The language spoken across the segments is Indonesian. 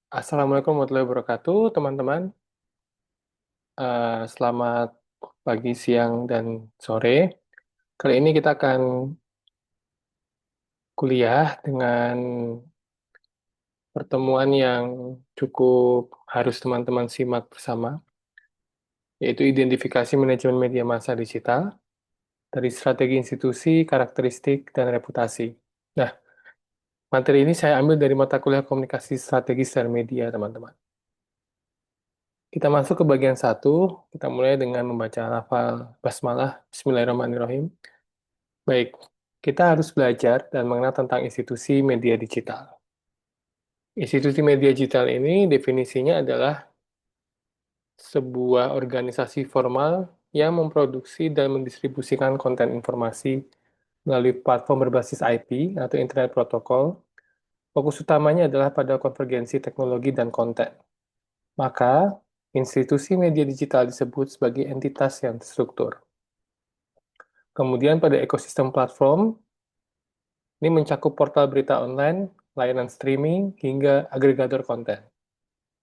Assalamualaikum warahmatullahi wabarakatuh, teman-teman. Selamat pagi, siang, dan sore. Kali ini kita akan kuliah dengan pertemuan yang cukup harus teman-teman simak bersama, yaitu identifikasi manajemen media massa digital dari strategi institusi, karakteristik, dan reputasi. Nah, materi ini saya ambil dari mata kuliah komunikasi strategis dan media, teman-teman. Kita masuk ke bagian satu. Kita mulai dengan membaca lafal basmalah. Bismillahirrahmanirrahim. Baik, kita harus belajar dan mengenal tentang institusi media digital. Institusi media digital ini definisinya adalah sebuah organisasi formal yang memproduksi dan mendistribusikan konten informasi melalui platform berbasis IP atau Internet Protocol. Fokus utamanya adalah pada konvergensi teknologi dan konten. Maka, institusi media digital disebut sebagai entitas yang terstruktur. Kemudian pada ekosistem platform, ini mencakup portal berita online, layanan streaming, hingga agregator konten.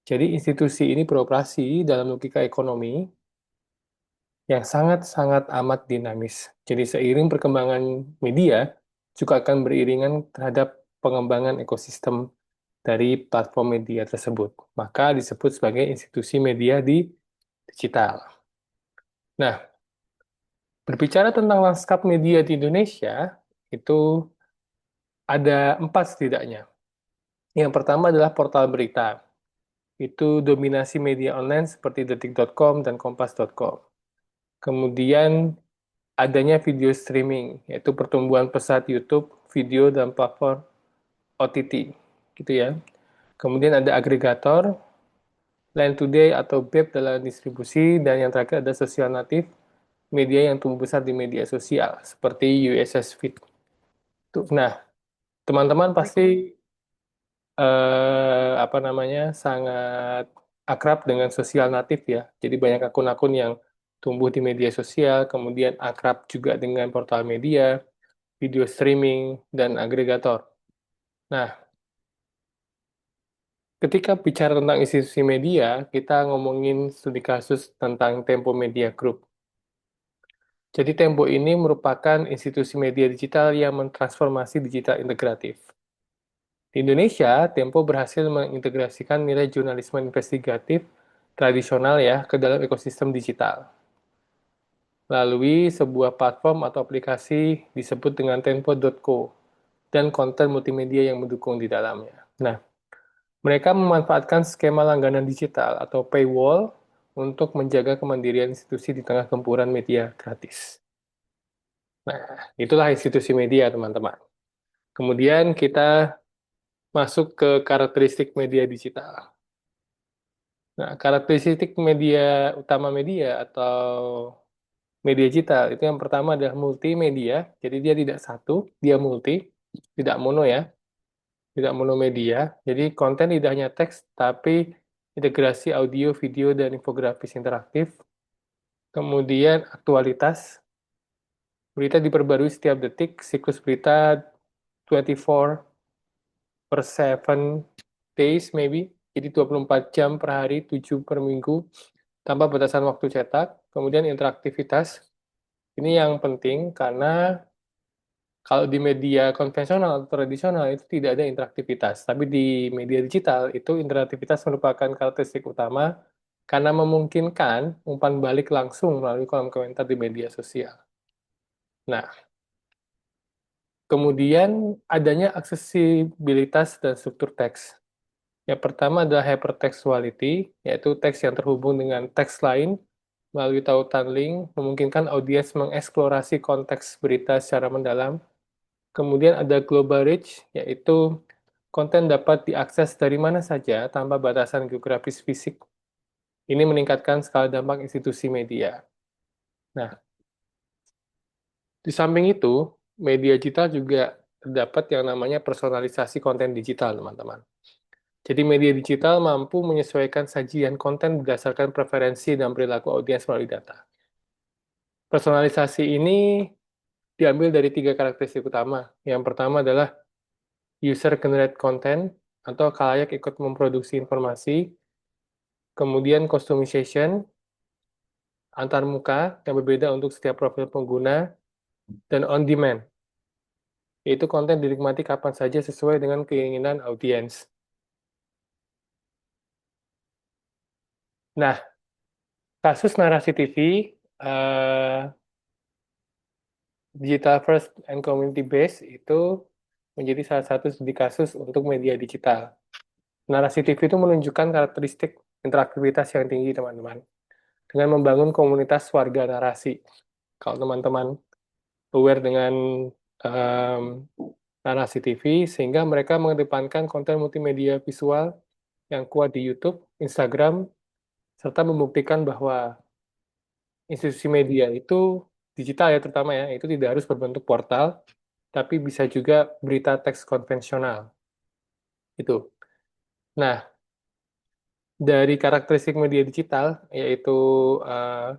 Jadi institusi ini beroperasi dalam logika ekonomi yang sangat-sangat amat dinamis. Jadi seiring perkembangan media, juga akan beriringan terhadap pengembangan ekosistem dari platform media tersebut. Maka disebut sebagai institusi media di digital. Nah, berbicara tentang lanskap media di Indonesia, itu ada 4 setidaknya. Yang pertama adalah portal berita. Itu dominasi media online seperti detik.com dan kompas.com. Kemudian adanya video streaming, yaitu pertumbuhan pesat YouTube, video, dan platform OTT. Gitu ya. Kemudian ada agregator, Line Today atau BEP dalam distribusi, dan yang terakhir ada sosial natif, media yang tumbuh besar di media sosial, seperti USS Feed. Nah, teman-teman pasti apa namanya sangat akrab dengan sosial natif ya. Jadi banyak akun-akun yang tumbuh di media sosial, kemudian akrab juga dengan portal media, video streaming, dan agregator. Nah, ketika bicara tentang institusi media, kita ngomongin studi kasus tentang Tempo Media Group. Jadi Tempo ini merupakan institusi media digital yang mentransformasi digital integratif. Di Indonesia, Tempo berhasil mengintegrasikan nilai jurnalisme investigatif tradisional ya ke dalam ekosistem digital melalui sebuah platform atau aplikasi disebut dengan tempo.co dan konten multimedia yang mendukung di dalamnya. Nah, mereka memanfaatkan skema langganan digital atau paywall untuk menjaga kemandirian institusi di tengah gempuran media gratis. Nah, itulah institusi media, teman-teman. Kemudian kita masuk ke karakteristik media digital. Nah, karakteristik media utama media atau media digital itu yang pertama adalah multimedia. Jadi dia tidak satu, dia multi, tidak mono ya, tidak monomedia. Jadi konten tidak hanya teks, tapi integrasi audio, video, dan infografis interaktif. Kemudian aktualitas, berita diperbarui setiap detik, siklus berita 24 per 7 days maybe. Jadi 24 jam per hari, 7 per minggu, tanpa batasan waktu cetak. Kemudian interaktivitas, ini yang penting karena kalau di media konvensional atau tradisional itu tidak ada interaktivitas, tapi di media digital itu interaktivitas merupakan karakteristik utama karena memungkinkan umpan balik langsung melalui kolom komentar di media sosial. Nah, kemudian adanya aksesibilitas dan struktur teks. Yang pertama adalah hypertextuality, yaitu teks yang terhubung dengan teks lain melalui tautan link, memungkinkan audiens mengeksplorasi konteks berita secara mendalam. Kemudian ada global reach, yaitu konten dapat diakses dari mana saja tanpa batasan geografis fisik. Ini meningkatkan skala dampak institusi media. Nah, di samping itu, media digital juga terdapat yang namanya personalisasi konten digital, teman-teman. Jadi media digital mampu menyesuaikan sajian konten berdasarkan preferensi dan perilaku audiens melalui data. Personalisasi ini diambil dari 3 karakteristik utama. Yang pertama adalah user-generated content atau khalayak ikut memproduksi informasi, kemudian customization, antar muka yang berbeda untuk setiap profil pengguna, dan on demand, yaitu konten dinikmati kapan saja sesuai dengan keinginan audiens. Nah, kasus narasi TV, eh, digital first and community based itu menjadi salah satu studi kasus untuk media digital. Narasi TV itu menunjukkan karakteristik interaktivitas yang tinggi, teman-teman, dengan membangun komunitas warga narasi. Kalau teman-teman aware dengan um, narasi TV, sehingga mereka mengedepankan konten multimedia visual yang kuat di YouTube, Instagram, serta membuktikan bahwa institusi media itu digital ya terutama ya, itu tidak harus berbentuk portal, tapi bisa juga berita teks konvensional. Itu. Nah, dari karakteristik media digital, yaitu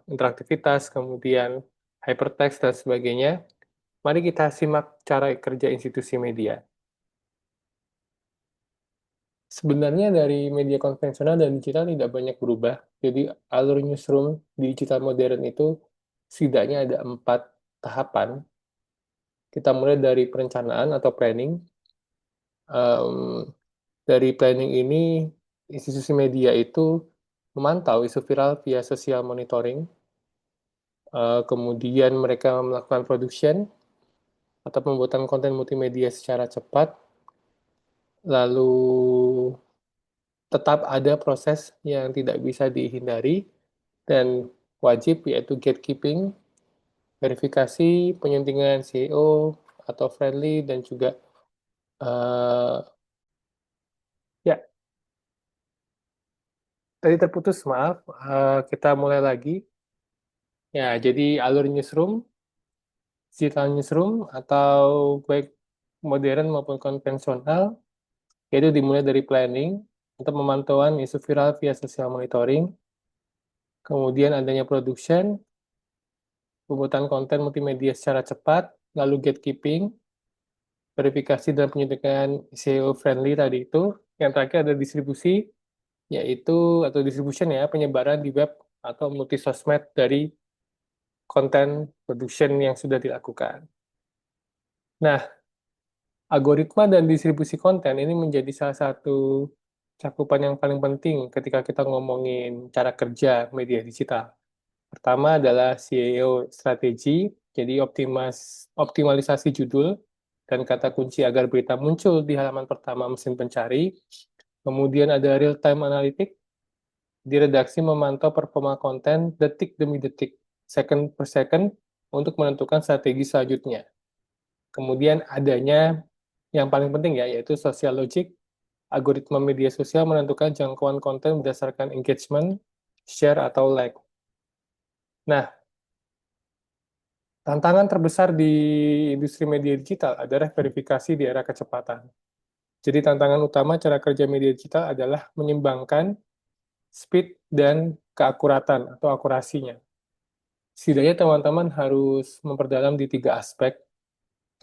interaktivitas, kemudian hypertext, dan sebagainya, mari kita simak cara kerja institusi media. Sebenarnya dari media konvensional dan digital tidak banyak berubah. Jadi alur newsroom di digital modern itu setidaknya ada 4 tahapan. Kita mulai dari perencanaan atau planning. Em, dari planning ini, institusi media itu memantau isu viral via social monitoring. Kemudian mereka melakukan production atau pembuatan konten multimedia secara cepat. Lalu tetap ada proses yang tidak bisa dihindari dan wajib, yaitu gatekeeping, verifikasi, penyuntingan SEO atau friendly, dan juga uh, ya, tadi terputus, maaf. Kita mulai lagi. Ya, jadi alur newsroom, digital newsroom, atau baik modern maupun konvensional, yaitu dimulai dari planning untuk pemantauan isu viral via social monitoring, kemudian adanya production, pembuatan konten multimedia secara cepat, lalu gatekeeping, verifikasi dan penyuntikan SEO friendly tadi itu. Yang terakhir ada distribusi, yaitu atau distribution ya, penyebaran di web atau multi sosmed dari konten production yang sudah dilakukan. Nah, algoritma dan distribusi konten ini menjadi salah satu cakupan yang paling penting ketika kita ngomongin cara kerja media digital. Pertama adalah SEO strategi, jadi optimalisasi judul dan kata kunci agar berita muncul di halaman pertama mesin pencari. Kemudian ada real-time analytics, di redaksi memantau performa konten detik demi detik, second per second, untuk menentukan strategi selanjutnya. Kemudian adanya yang paling penting ya, yaitu social logic, algoritma media sosial menentukan jangkauan konten berdasarkan engagement, share, atau like. Nah, tantangan terbesar di industri media digital adalah verifikasi di era kecepatan. Jadi tantangan utama cara kerja media digital adalah menyimbangkan speed dan keakuratan atau akurasinya. Setidaknya teman-teman harus memperdalam di 3 aspek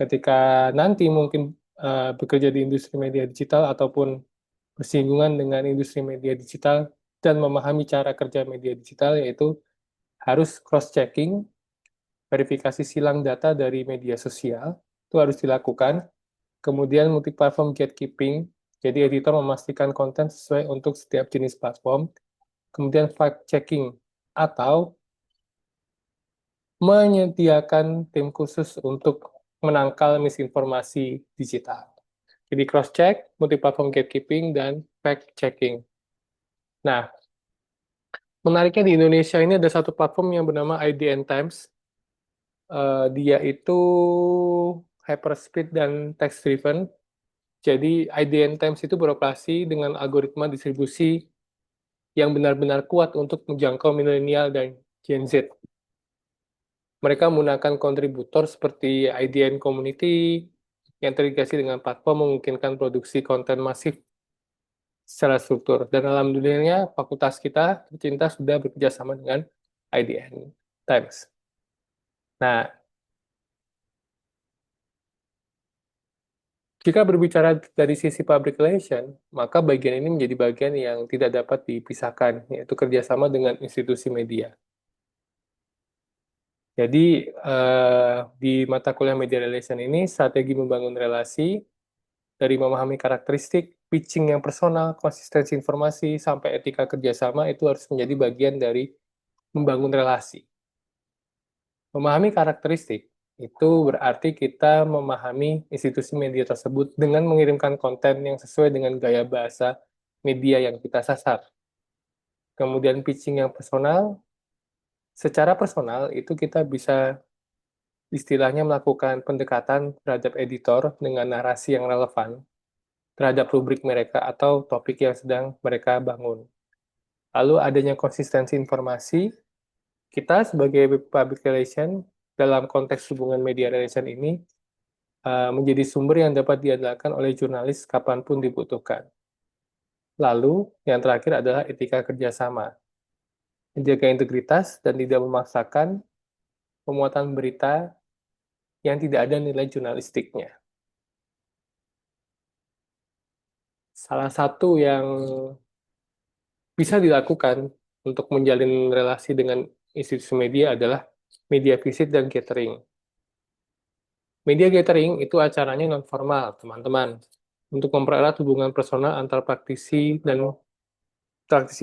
ketika nanti mungkin bekerja di industri media digital ataupun bersinggungan dengan industri media digital dan memahami cara kerja media digital, yaitu harus cross-checking, verifikasi silang data dari media sosial, itu harus dilakukan. Kemudian multi-platform gatekeeping, jadi editor memastikan konten sesuai untuk setiap jenis platform. Kemudian fact-checking, atau menyediakan tim khusus untuk menangkal misinformasi digital. Jadi cross-check, multi-platform gatekeeping, dan fact-checking. Nah, menariknya di Indonesia ini ada satu platform yang bernama IDN Times. Dia itu hyperspeed dan text driven. Jadi IDN Times itu beroperasi dengan algoritma distribusi yang benar-benar kuat untuk menjangkau milenial dan Gen Z. Mereka menggunakan kontributor seperti IDN Community yang terintegrasi dengan platform memungkinkan produksi konten masif secara struktur. Dan alhamdulillahnya fakultas kita tercinta sudah bekerja sama dengan IDN Times. Nah, Jika berbicara dari sisi public relation, maka bagian ini menjadi bagian yang tidak dapat dipisahkan, yaitu kerjasama dengan institusi media. Jadi, di mata kuliah media relation ini, strategi membangun relasi dari memahami karakteristik, pitching yang personal, konsistensi informasi, sampai etika kerjasama itu harus menjadi bagian dari membangun relasi. Memahami karakteristik itu berarti kita memahami institusi media tersebut dengan mengirimkan konten yang sesuai dengan gaya bahasa media yang kita sasar. Kemudian pitching yang personal, secara personal itu kita bisa istilahnya melakukan pendekatan terhadap editor dengan narasi yang relevan terhadap rubrik mereka atau topik yang sedang mereka bangun. Lalu adanya konsistensi informasi, kita sebagai public relation dalam konteks hubungan media relation ini menjadi sumber yang dapat diandalkan oleh jurnalis kapanpun dibutuhkan. Lalu, yang terakhir adalah etika kerjasama. Menjaga integritas dan tidak memaksakan pemuatan berita yang tidak ada nilai jurnalistiknya. Salah satu yang bisa dilakukan untuk menjalin relasi dengan institusi media adalah media visit dan catering. Media gathering itu acaranya non-formal, teman-teman, untuk mempererat hubungan personal antar praktisi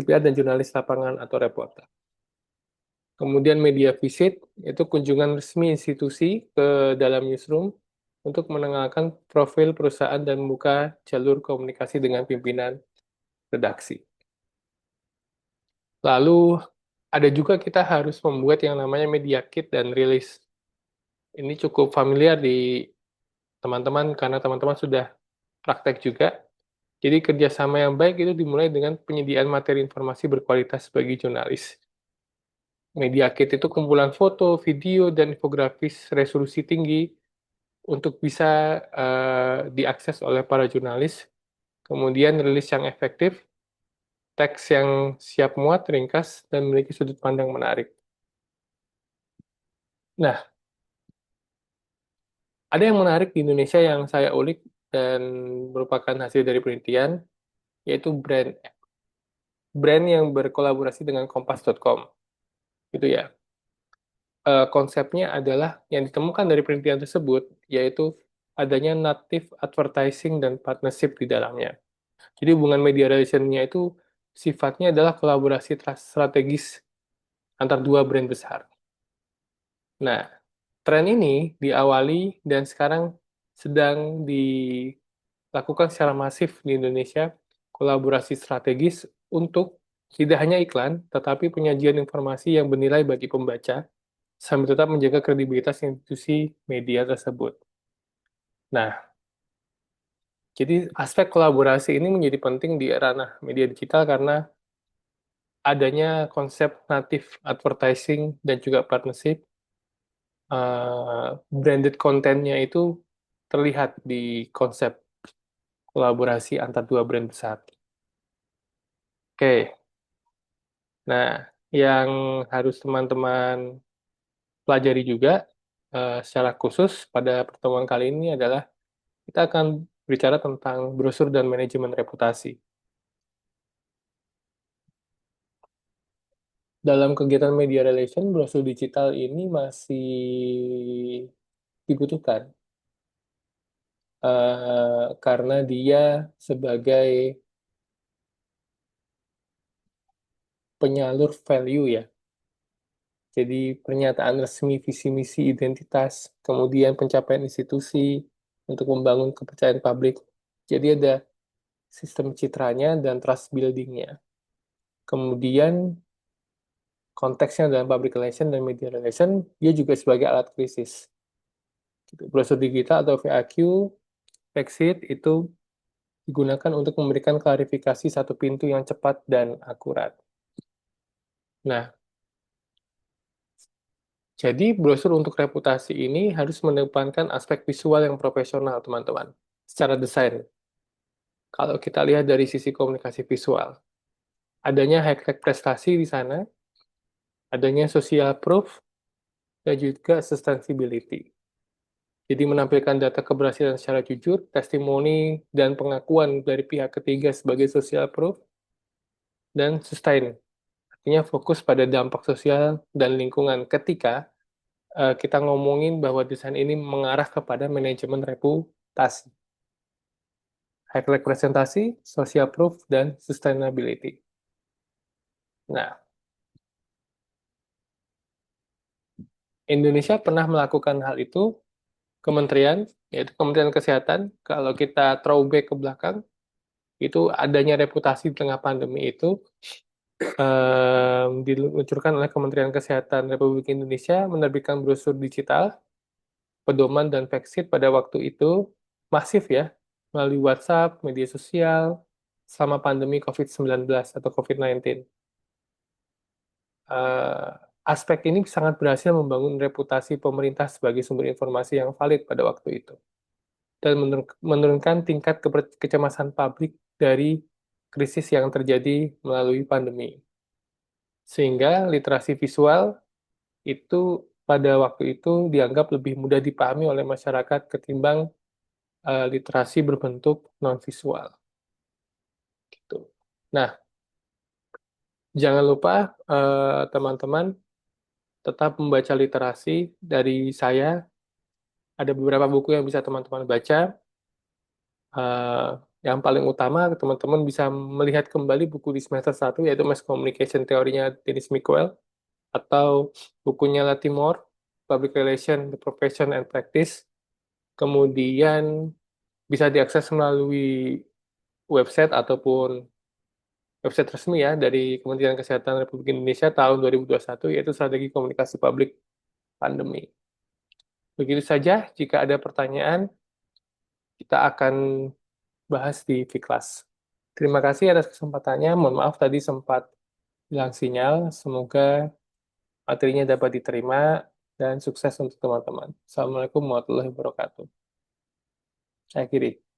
PR dan jurnalis lapangan atau reporter. Kemudian media visit, itu kunjungan resmi institusi ke dalam newsroom untuk menenangkan profil perusahaan dan membuka jalur komunikasi dengan pimpinan redaksi. Lalu, ada juga kita harus membuat yang namanya media kit dan rilis. Ini cukup familiar di teman-teman karena teman-teman sudah praktek juga. Jadi kerjasama yang baik itu dimulai dengan penyediaan materi informasi berkualitas bagi jurnalis. Media kit itu kumpulan foto, video, dan infografis resolusi tinggi untuk bisa diakses oleh para jurnalis. Kemudian rilis yang efektif, teks yang siap muat, ringkas, dan memiliki sudut pandang menarik. Nah, ada yang menarik di Indonesia yang saya ulik dan merupakan hasil dari penelitian, yaitu brand yang berkolaborasi dengan kompas.com. Gitu ya. Konsepnya adalah yang ditemukan dari penelitian tersebut, yaitu adanya native advertising dan partnership di dalamnya. Jadi hubungan media relation-nya itu sifatnya adalah kolaborasi strategis antar dua brand besar. Nah, tren ini diawali dan sekarang sedang dilakukan secara masif di Indonesia, kolaborasi strategis untuk tidak hanya iklan, tetapi penyajian informasi yang bernilai bagi pembaca, sambil tetap menjaga kredibilitas institusi media tersebut. Nah, jadi aspek kolaborasi ini menjadi penting di ranah media digital karena adanya konsep native advertising dan juga partnership, branded kontennya itu terlihat di konsep kolaborasi antar dua brand besar. Oke, nah yang harus teman-teman pelajari juga secara khusus pada pertemuan kali ini adalah kita akan bicara tentang brosur dan manajemen reputasi. Dalam kegiatan media relation, brosur digital ini masih dibutuhkan karena dia sebagai penyalur value ya. Jadi pernyataan resmi visi misi identitas, kemudian pencapaian institusi untuk membangun kepercayaan publik. Jadi ada sistem citranya dan trust buildingnya. Kemudian konteksnya dalam public relation dan media relation, dia juga sebagai alat krisis. Brosur digital atau VAQ, Exit itu digunakan untuk memberikan klarifikasi satu pintu yang cepat dan akurat. Nah, jadi brosur untuk reputasi ini harus mengedepankan aspek visual yang profesional, teman-teman, secara desain. Kalau kita lihat dari sisi komunikasi visual, adanya high-tech prestasi di sana, adanya social proof, dan juga sustainability. Jadi menampilkan data keberhasilan secara jujur, testimoni, dan pengakuan dari pihak ketiga sebagai social proof, dan sustain. Artinya fokus pada dampak sosial dan lingkungan ketika kita ngomongin bahwa desain ini mengarah kepada manajemen reputasi, high representasi, social proof, dan sustainability. Nah, Indonesia pernah melakukan hal itu, kementerian, yaitu Kementerian Kesehatan, kalau kita throwback ke belakang, itu adanya reputasi di tengah pandemi itu diluncurkan oleh Kementerian Kesehatan Republik Indonesia menerbitkan brosur digital, pedoman dan fact pada waktu itu masif ya, melalui WhatsApp, media sosial, selama pandemi COVID-19 atau COVID-19. Eh, Aspek ini sangat berhasil membangun reputasi pemerintah sebagai sumber informasi yang valid pada waktu itu, dan menurunkan tingkat kecemasan publik dari krisis yang terjadi melalui pandemi. Sehingga literasi visual itu pada waktu itu dianggap lebih mudah dipahami oleh masyarakat ketimbang literasi berbentuk non-visual. Gitu. Nah, jangan lupa teman-teman tetap membaca literasi dari saya. Ada beberapa buku yang bisa teman-teman baca. Eh, yang paling utama, teman-teman bisa melihat kembali buku di semester 1, yaitu Mass Communication teorinya Dennis Mickwell, atau bukunya Latimore, Public Relation, The Profession and Practice. Kemudian bisa diakses melalui website ataupun website resmi ya dari Kementerian Kesehatan Republik Indonesia tahun 2021, yaitu Strategi Komunikasi Publik Pandemi. Begitu saja, jika ada pertanyaan, kita akan bahas di Viklas. Terima kasih atas kesempatannya. Mohon maaf tadi sempat hilang sinyal. Semoga materinya dapat diterima dan sukses untuk teman-teman. Assalamualaikum warahmatullahi wabarakatuh. Saya kiri.